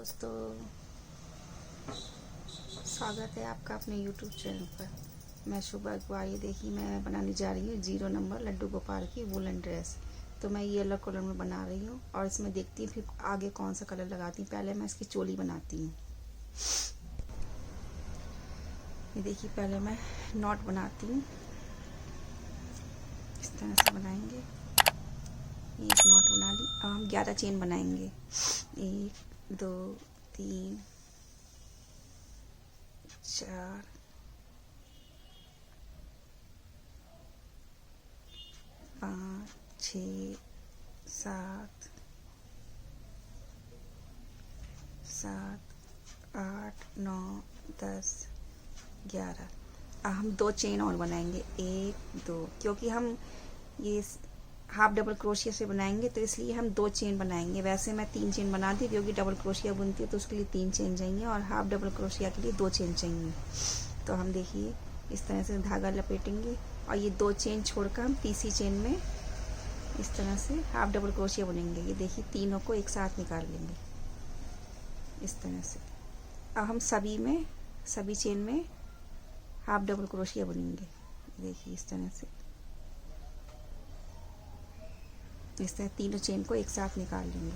दोस्तों, स्वागत है आपका अपने YouTube चैनल पर। मैं शुभ अखबार। ये देखिए, मैं बनाने जा रही हूँ 0 नंबर लड्डू गोपाल की वुलन ड्रेस। तो मैं येलो कलर में बना रही हूँ और इसमें देखती हूँ फिर आगे कौन सा कलर लगाती हूँ। पहले मैं इसकी चोली बनाती हूँ। ये देखिए, पहले मैं नॉट बनाती हूँ। इस तरह से बनाएंगे। एक नॉट बना ली। अब हम 11 चेन बनाएंगे। 1 2 3 4 5 6 7 8 9 10 11। अब हम 2 चेन और बनाएंगे। 1 2, क्योंकि हम ये हाफ डबल क्रोशिया से बनाएंगे तो इसलिए हम 2 चेन बनाएंगे। वैसे मैं 3 चेन बनाती, क्योंकि डबल क्रोशिया बुनती है तो उसके लिए 3 चेन चाहिए और हाफ डबल क्रोशिया के लिए 2 चेन चाहिए। तो हम देखिए इस तरह से धागा लपेटेंगे और ये 2 चेन छोड़कर हम तीसरी चेन में इस तरह से हाफ डबल क्रोशिया बुनेंगे। ये देखिए, तीनों को एक साथ निकाल लेंगे इस तरह से। अब हम सभी चेन में हाफ डबल क्रोशिया बुनेंगे। देखिए इस तरह से, इस तरह तीनों चेन को एक साथ निकाल लेंगे।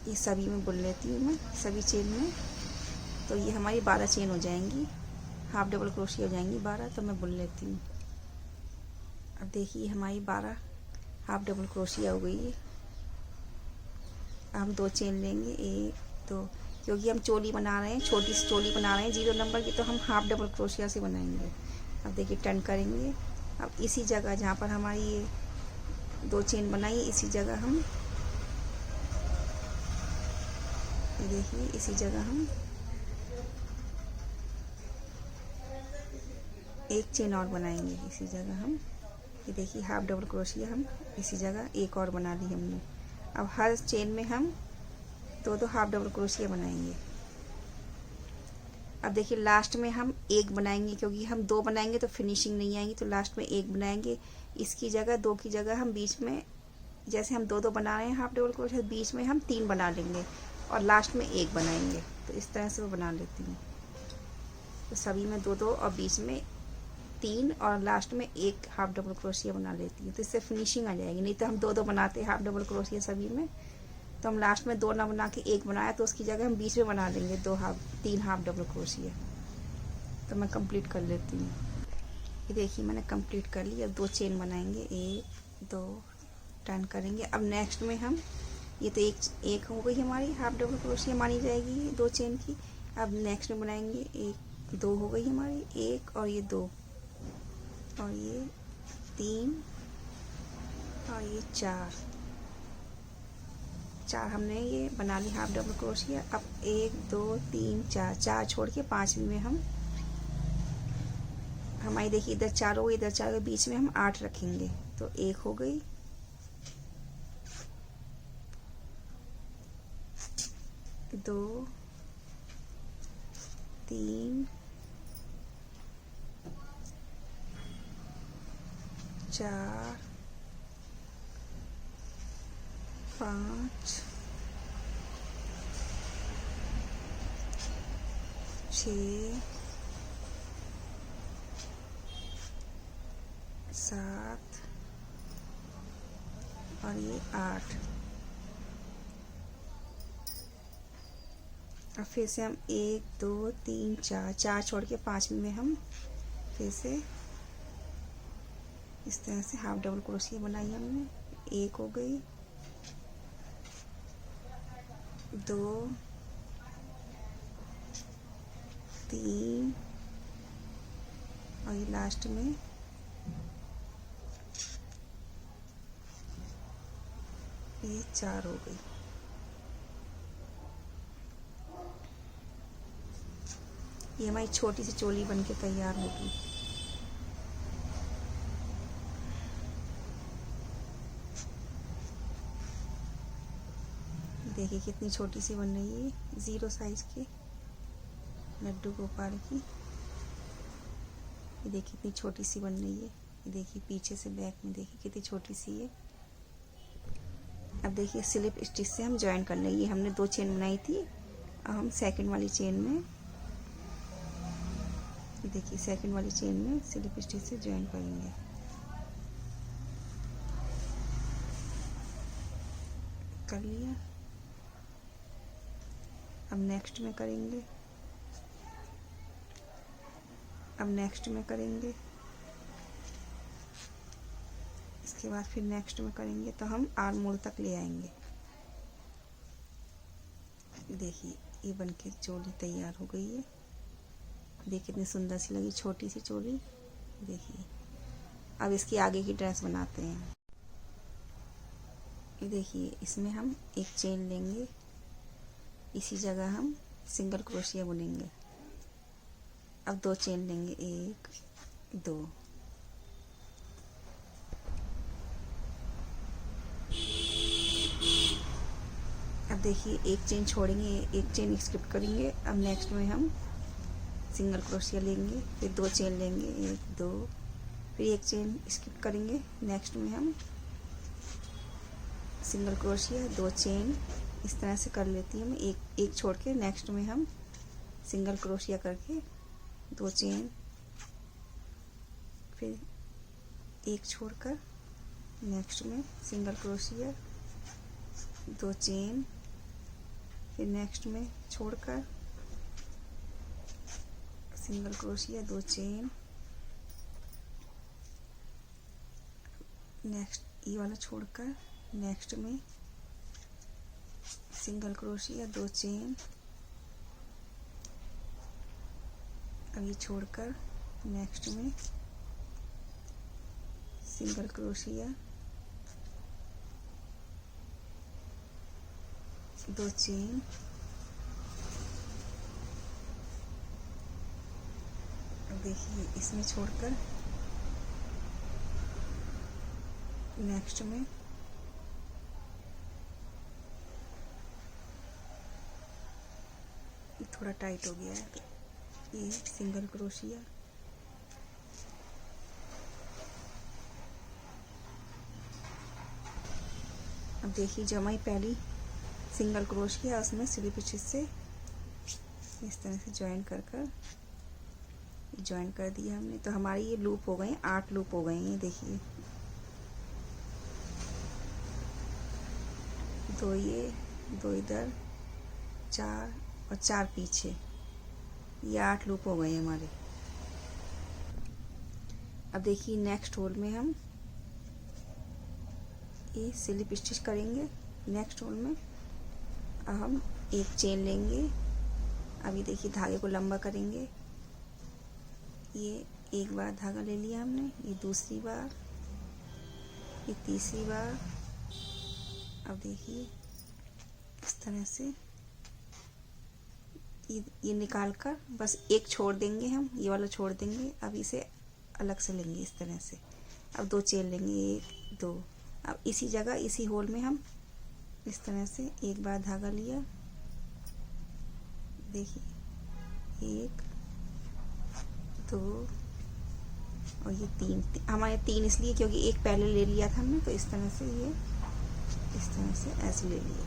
ये सभी में बुन लेती हूँ मैं, सभी चेन में। तो ये हमारी 12 चेन हो जाएंगी, हाफ डबल क्रोशिया हो जाएंगी 12। तो मैं बुन लेती हूँ। अब देखिए हमारी 12 हाफ डबल क्रोशिया हो गई है। हम 2 चेन लेंगे। 1 2, क्योंकि हम चोली बना रहे हैं, छोटी सी चोली बना रहे हैं 0 नंबर की, तो हम हाफ डबल क्रोशिया से बनाएंगे। अब देखिए टर्न करेंगे। अब इसी जगह जहाँ पर हमारी ये 2 चेन बनाई, इसी जगह हम, ये देखिए इसी जगह हम 1 चेन और बनाएंगे। इसी जगह हम, ये देखिए हाफ डबल क्रोशिया हम इसी जगह एक और बना ली हमने। अब हर चेन में हम 2 हाफ डबल क्रोशिया बनाएंगे। अब देखिए लास्ट में हम 1 बनाएंगे, क्योंकि हम 2 बनाएंगे तो फिनिशिंग नहीं आएगी, तो लास्ट में 1 बनाएंगे। इसकी जगह 2 की जगह हम बीच में, जैसे हम 2 बना रहे हैं हाफ डबल क्रोशिया, बीच में हम 3 बना लेंगे और लास्ट में 1 बनाएंगे। तो इस तरह से वो बना लेती हूँ। तो सभी में 2 और बीच में 3 और लास्ट में 1 हाफ डबल क्रोशिया बना लेती हूँ। तो इससे फिनिशिंग आ जाएगी। नहीं तो हम 2 बनाते हाफ डबल क्रोशिया सभी में, तो हम लास्ट में 2 ना बना के 1 बनाया, तो उसकी जगह हम बीच में बना लेंगे 3 हाफ डबल क्रोशिया। तो मैं कंप्लीट कर लेती हूँ। ये देखिए मैंने कंप्लीट कर ली। अब 2 चेन बनाएंगे। 1 2, टर्न करेंगे। अब नेक्स्ट में हम, ये तो एक हो गई हमारी हाफ डबल क्रोशिया मानी जाएगी 2 चेन की। अब नेक्स्ट में बनाएंगे 1 2 हो गई हमारी, 1 और ये 2 और ये 3 और ये 4 हमने ये बना ली हाफ डबल क्रोशिया। अब 1 2 3 4 छोड़ के 5वीं में हम, हमारी देखिए इधर 4 हो गई, इधर 4 हो गई, बीच में हम 8 रखेंगे। तो 1 हो गई, 2 3 4 5 6 7 और ये 8। अब फिर से हम 1 2 3 4 छोड़ के 5वीं में हम फिर से इस तरह से हाफ डबल क्रोशिया बनाई हमने। 1 हो गई, 2 3 और ये लास्ट में ये 4 हो गई। ये हमारी छोटी सी चोली बनके तैयार होगी। देखिए कितनी छोटी सी बन रही है, 0 साइज की लड्डू गोपाल की। ये देखिए कितनी छोटी सी बन रही है। ये देखिए पीछे से बैक में देखिए कितनी छोटी सी है। अब देखिए स्लिप स्टिच से हम ज्वाइन कर लेंगे। हमने 2 चेन बनाई थी, अब हम सेकंड वाली चेन में, देखिए सेकंड वाली चेन में स्लिप स्टिच से ज्वाइन करेंगे। कर लिया। अब नेक्स्ट में करेंगे, अब नेक्स्ट में करेंगे, इसके बाद फिर नेक्स्ट में करेंगे, तो हम आर्म होल तक ले आएंगे। देखिए ये बनके चोली तैयार हो गई है। देखिए कितनी सुंदर सी लगी, छोटी सी चोली। देखिए अब इसकी आगे की ड्रेस बनाते हैं। ये देखिए इसमें हम एक चेन लेंगे, इसी जगह हम सिंगल क्रोशिया बुनेंगे। अब 2 चेन लेंगे, 1 2। अब देखिए एक चेन छोड़ेंगे, एक चेन स्किप करेंगे। अब नेक्स्ट में हम सिंगल क्रोशिया लेंगे, फिर 2 चेन लेंगे, 1 2, फिर एक चेन स्किप करेंगे। नेक्स्ट में हम सिंगल क्रोशिया, 2 चेन, इस तरह से कर लेती हूँ मैं, एक छोड़ के नेक्स्ट में हम सिंगल क्रोशिया करके 2 चेन, फिर एक छोड़कर नेक्स्ट में सिंगल क्रोशिया, 2 चेन, फिर नेक्स्ट में छोड़कर सिंगल क्रोशिया, 2 चेन, नेक्स्ट ये वाला छोड़कर नेक्स्ट में सिंगल क्रोशिया, 2 चेन, अब ये छोड़कर नेक्स्ट में सिंगल क्रोशिया, 2 चेन, देखिए इसमें छोड़कर नेक्स्ट में थोड़ा टाइट हो गया है, तो ये सिंगल क्रोशिया, अब देखिए जो हमारी पहली सिंगल क्रोशिया उसमें स्लिप स्टिच से इस तरह से ज्वाइन कर ज्वाइन कर दिया हमने। तो हमारी ये लूप हो गए, 8 लूप हो गए हैं। देखिए 2 ये, 2 इधर, 4 और 4 पीछे, ये 8 लूप हो गए हमारे। अब देखिए नेक्स्ट होल में हम ये स्लिप स्टिच करेंगे। नेक्स्ट होल में अब हम एक चेन लेंगे। अभी देखिए धागे को लंबा करेंगे, ये एक बार धागा ले लिया हमने, ये दूसरी बार, ये तीसरी बार। अब देखिए इस तरह से ये निकाल कर बस एक छोड़ देंगे, हम ये वाला छोड़ देंगे। अब इसे अलग से लेंगे इस तरह से। अब 2 चेन लेंगे, 1 2। अब इसी जगह इसी होल में हम इस तरह से एक बार धागा लिया, देखिए 1 2 और ये 3। हमारे 3 इसलिए क्योंकि एक पहले ले लिया था हमने, तो इस तरह से ये इस तरह से ऐसे ले लिया।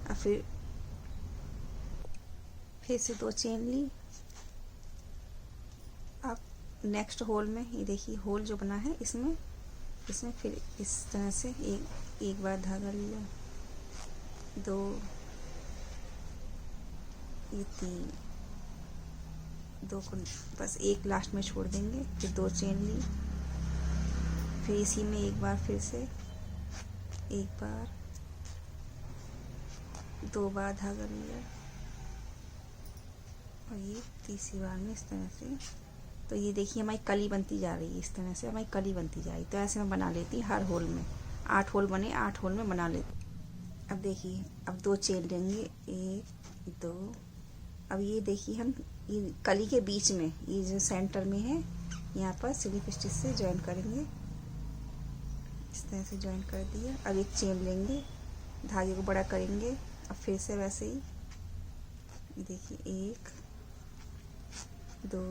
अब फिर से 2 चेन ली। अब नेक्स्ट होल में ये देखिए होल जो बना है इसमें फिर इस तरह से एक बार धागा लिया, 2 ये 3, 2 को बस एक लास्ट में छोड़ देंगे, फिर 2 चेन ली, फिर इसी में एक बार फिर से एक बार 2 बार धागा लिया और ये तीसरी बार में इस तरह से। तो ये देखिए हमारी कली बनती जा रही है, इस तरह से हमारी कली बनती जा रही। तो ऐसे मैं बना लेती हर होल में, 8 होल बने, 8 होल में बना लेती। अब देखिए अब 2 चेन लेंगे, 1 2। अब ये देखिए हम ये कली के बीच में ये जो सेंटर में है यहाँ पर स्लिप स्टिच से ज्वाइन करेंगे, इस तरह से ज्वाइन कर दिया। अब एक चेन लेंगे, धागे को बड़ा करेंगे। अब फिर से वैसे ही देखिए 1 2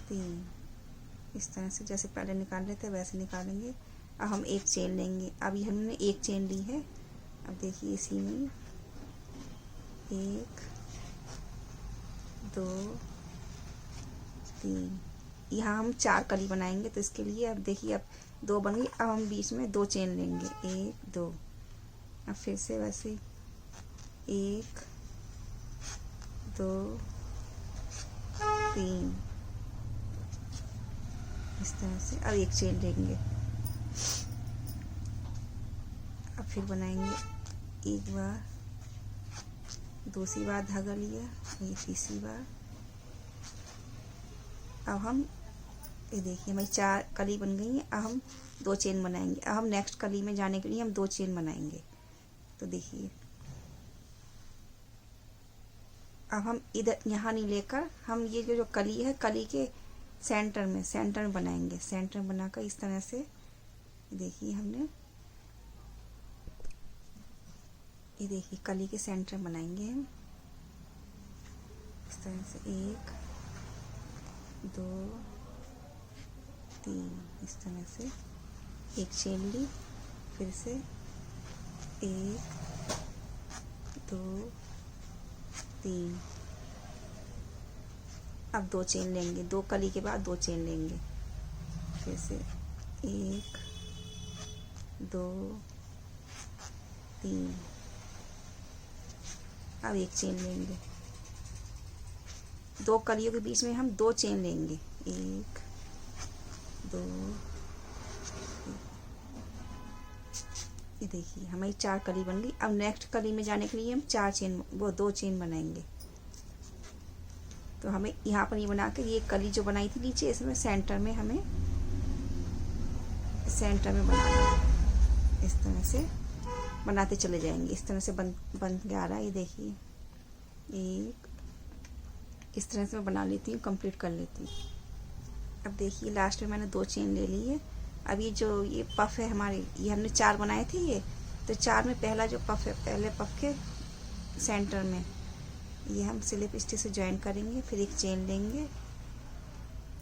3 इस तरह से जैसे पहले निकाल लेते हैं वैसे निकालेंगे। अब हम एक चेन लेंगे। अब ये हमने एक चेन ली है। अब देखिए इसी में 1 2 3, यहाँ हम 4 कली बनाएंगे, तो इसके लिए अब देखिए अब 2 बन गई। अब हम बीच में 2 चेन लेंगे, 1 2। अब फिर से वैसे 1 2 3, इस तरह से। अब एक चेन लेंगे। अब फिर बनाएंगे एक बार, दूसरी बार धागा लिया, ये तीसरी बार। अब हम ये देखिए हमारी 4 कली बन गई है। अब हम 2 चेन बनाएंगे। अब हम नेक्स्ट कली में जाने के लिए हम 2 चेन बनाएंगे। तो देखिए अब हम इधर यहाँ नहीं लेकर हम ये जो कली है, कली के सेंटर में बनाएंगे। सेंटर में बनाकर इस तरह से देखिए हमने, ये देखिए कली के सेंटर बनाएंगे हम इस तरह से। 1 2 3, इस तरह से एक चेन ली, फिर से 1 2 3। अब 2 चेन लेंगे, 2 कली के बाद 2 चेन लेंगे, फिर से 1 2 3। अब एक चेन लेंगे, 2 कलियों के बीच में हम 2 चेन लेंगे, 1 2। ये देखिए हमारी 4 कली बन गई। अब नेक्स्ट कली में जाने के लिए हम 2 चेन बनाएंगे। तो हमें यहाँ पर ये बना के, ये कली जो बनाई थी नीचे, इसमें सेंटर में हमें बनाना है। इस तरह से बनाते चले जाएंगे। इस तरह से बन के आ रहा है। ये देखिए एक इस तरह से मैं बना लेती हूँ, कंप्लीट कर लेती हूँ। अब देखिए लास्ट में मैंने 2 चेन ले ली है। अब ये जो ये पफ है हमारे, ये हमने 4 बनाए थे ये, तो 4 में पहला जो पफ है, पहले पफ के सेंटर में ये हम स्लिप स्टिच से ज्वाइन करेंगे। फिर एक चेन लेंगे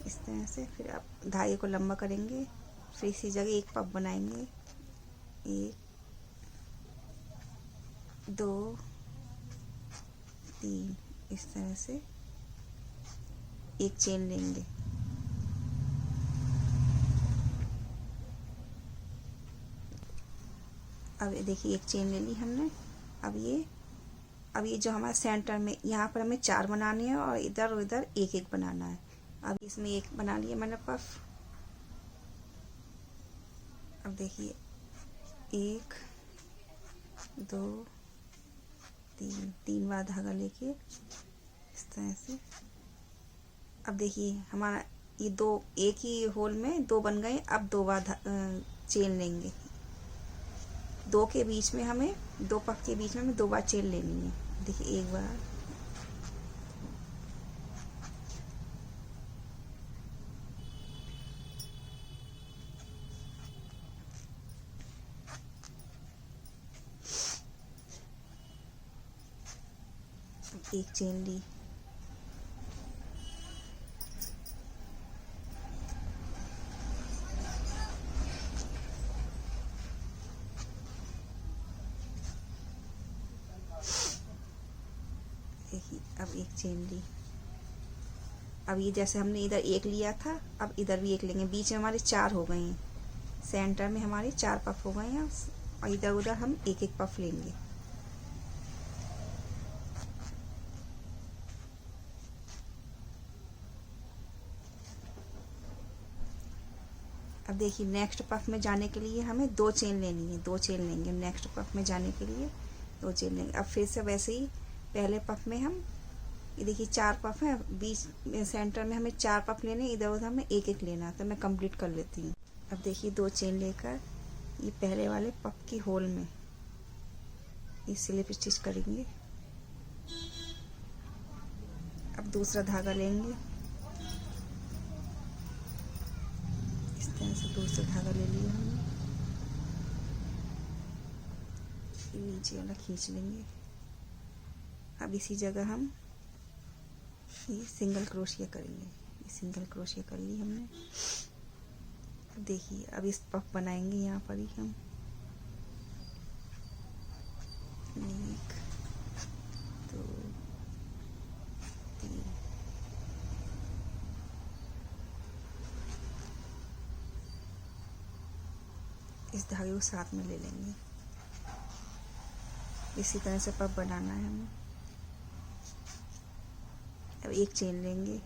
इस तरह से, फिर आप धागे को लंबा करेंगे, फिर इसी जगह एक पफ बनाएंगे, 1 2 3, इस तरह से एक चेन लेंगे। अब देखिए एक चेन ले ली हमने। अब ये जो हमारे सेंटर में, यहाँ पर हमें 4 बनाने हैं और इधर और इधर एक एक बनाना है। अब इसमें एक बना लिया मैंने पफ। अब देखिए 1 2 3 बार धागा लेके इस तरह से। अब देखिए हमारा ये 2 एक ही होल में 2 बन गए। अब 2 बार चेन लेंगे। 2 के बीच में हमें, 2 पफ के बीच में हमें 2 बार चेन लेनी है। देखिए एक बार, एक चेन ली, देखिए अब एक चेन ली। अब ये जैसे हमने इधर एक लिया था, अब इधर भी एक लेंगे। बीच में हमारे 4 हो गए हैं, सेंटर में हमारे 4 पफ हो गए हैं और इधर उधर हम एक एक पफ लेंगे। अब देखिए नेक्स्ट पफ में जाने के लिए हमें 2 चेन लेनी है, 2 चेन लेंगे। नेक्स्ट पफ में जाने के लिए 2 चेन लेंगे। अब फिर से वैसे ही पहले पफ में हम, ये देखिए 4 पफ है, बीच में सेंटर में हमें 4 पफ लेने, इधर उधर हमें एक एक लेना। तो मैं कंप्लीट कर लेती हूँ। अब देखिए 2 चेन लेकर ये पहले वाले पफ की होल में ये स्लिप स्टिच करेंगे। अब दूसरा धागा लेंगे, इस तरह से दूसरा धागा ले लिया हमने, नीचे वाला खींच लेंगे। अब इसी जगह हम ये सिंगल क्रोशिया करेंगे। ये सिंगल क्रोशिया कर ली हमने। देखिए अब इस पफ बनाएंगे यहाँ पर ही हम। एक, दो, तीन। इस धागे को साथ में ले लेंगे। इसी तरह से पफ बनाना है हमें। अब एक चेन लेंगे,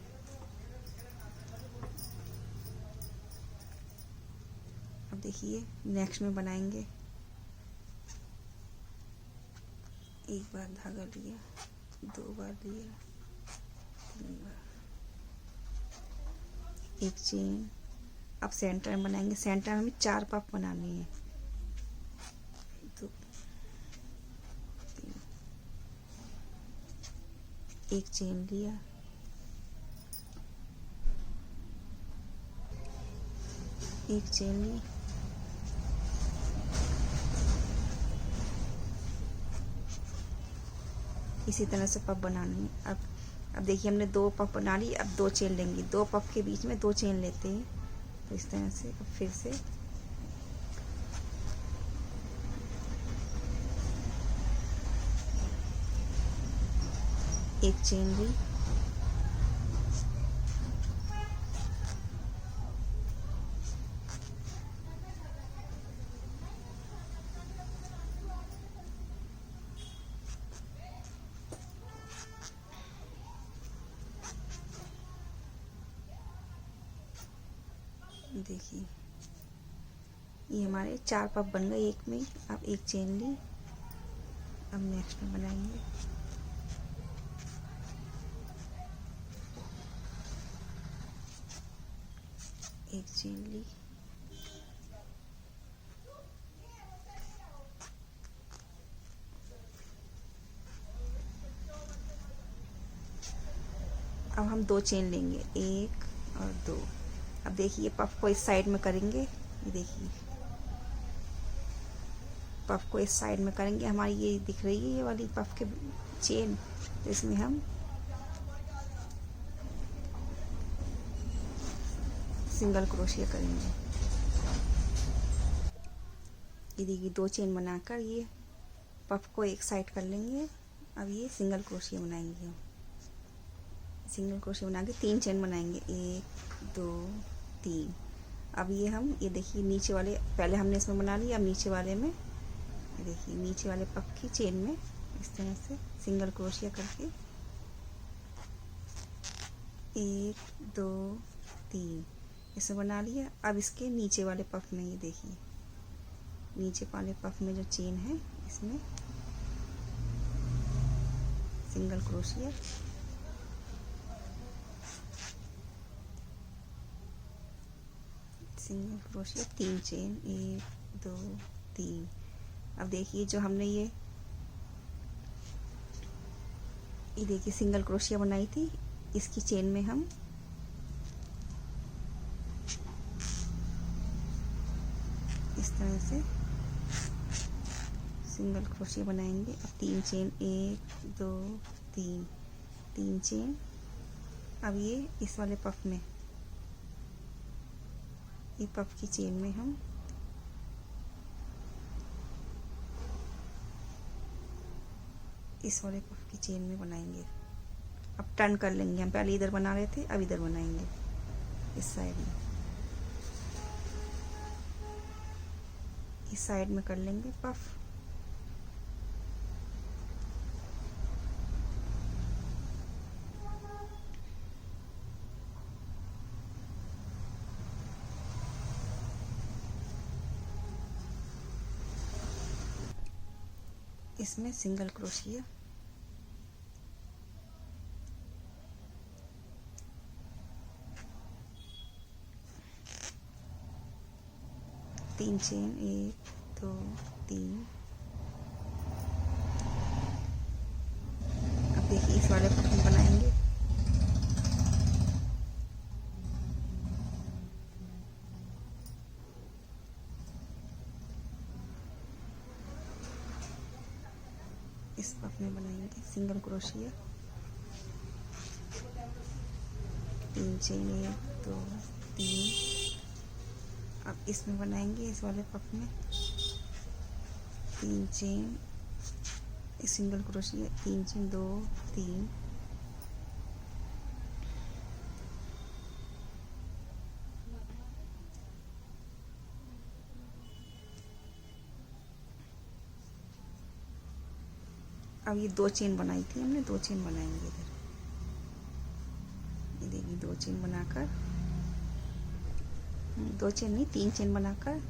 अब देखिए नेक्स्ट में बनाएंगे। एक बार धागा लिया, दो बार लिया, तीन बार, एक चेन। अब सेंटर में बनाएंगे। सेंटर में हमें 4 पफ बनाने हैं। 2, 3, एक चेन लिया, एक चेन ली, इसी तरह से पफ बनानी है। अब देखिए हमने 2 पफ बना ली। अब 2 चेन लेंगे। 2 पफ के बीच में 2 चेन लेते हैं। तो इस तरह से अब फिर से एक चेन ली, देखिए ये हमारे 4 पफ बन गए एक में। अब एक चेन ली। अब नेक्स्ट में बनाएंगे। एक चेन ली, अब हम 2 चेन लेंगे, 1 और 2। अब देखिए पफ को इस साइड में करेंगे। ये देखिए पफ को इस साइड में करेंगे। हमारी ये दिख रही है ये वाली पफ के चेन, तो इसमें हम सिंगल क्रोशिया करेंगे। ये देखिए 2 चेन बनाकर ये पफ को एक साइड कर लेंगे। अब ये सिंगल क्रोशिया बनाएंगे हम। सिंगल क्रोशिया बना के 3 चेन बनाएंगे, 1, 2, 3। अब ये हम ये देखिए नीचे वाले पहले हमने इसमें बना लिया। अब नीचे वाले में ये देखिए नीचे वाले पफ की चेन में इस तरह से सिंगल क्रोशिया करके 1, 2, 3 इसे बना लिया। अब इसके नीचे वाले पफ में ये देखिए नीचे वाले पफ में जो चेन है इसमें single crochet, single crochet 3 chain, 1, 2, 3। अब देखिए जो हमने ये देखिए सिंगल क्रोशिया बनाई थी, इसकी चेन में हम इस तरह से सिंगल क्रोशिया बनाएंगे। अब 3 चेन, 1, 2, 3, 3 चेन। अब ये इस वाले पफ में ये पफ की चेन में हम इस वाले पफ की चेन में बनाएंगे। अब टर्न कर लेंगे। हम पहले इधर बना रहे थे, अब इधर बनाएंगे इस साइड में। इस साइड में कर लेंगे पफ। इसमें सिंगल क्रोशिया, तीन चेन, 1, 2, 3। अब देखिए इस वाले को हम बनाएंगे। इस पफ में बनाएंगे सिंगल क्रोशिया, 3 चेन, 1, 2, 3। अब इसमें बनाएंगे, इस वाले पफ में 3 चेन, सिंगल क्रोशिया, 3 चेन, 2 3, अब ये 2 चेन बनाई थी हमने, 2 चेन बनाएंगे इधर। ये देखिए 2 चेन बनाकर, 2 चेन नहीं 3 चेन बनाकर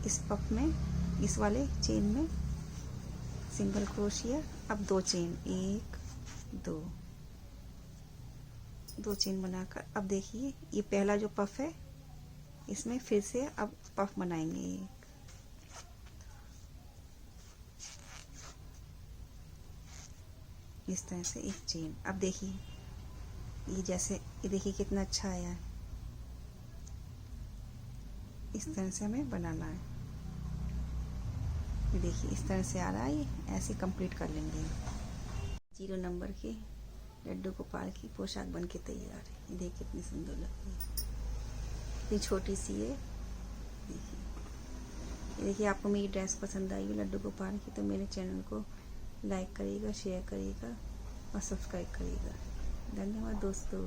इस पफ में, इस वाले चेन में सिंगल क्रोशिया। अब 2 चेन, 1 2, 2 चेन बनाकर, अब देखिए ये पहला जो पफ है इसमें फिर से अब पफ बनाएंगे। इस तरह से एक चेन। अब देखिए ये जैसे, ये देखिए कितना अच्छा आया है। इस तरह से हमें बनाना है। ये देखिए इस तरह से आ रहा है, ये ऐसे कंप्लीट कर लेंगे। 0 नंबर के लड्डू गोपाल की पोशाक बन के तैयार है। ये देखिए कितनी सुंदर लगती है, इतनी छोटी सी है। देखिए, ये देखिए आपको मेरी ड्रेस पसंद आई है लड्डू गोपाल की, तो मेरे चैनल को लाइक करिएगा, शेयर करिएगा और सब्सक्राइब करिएगा। धन्यवाद दोस्तों।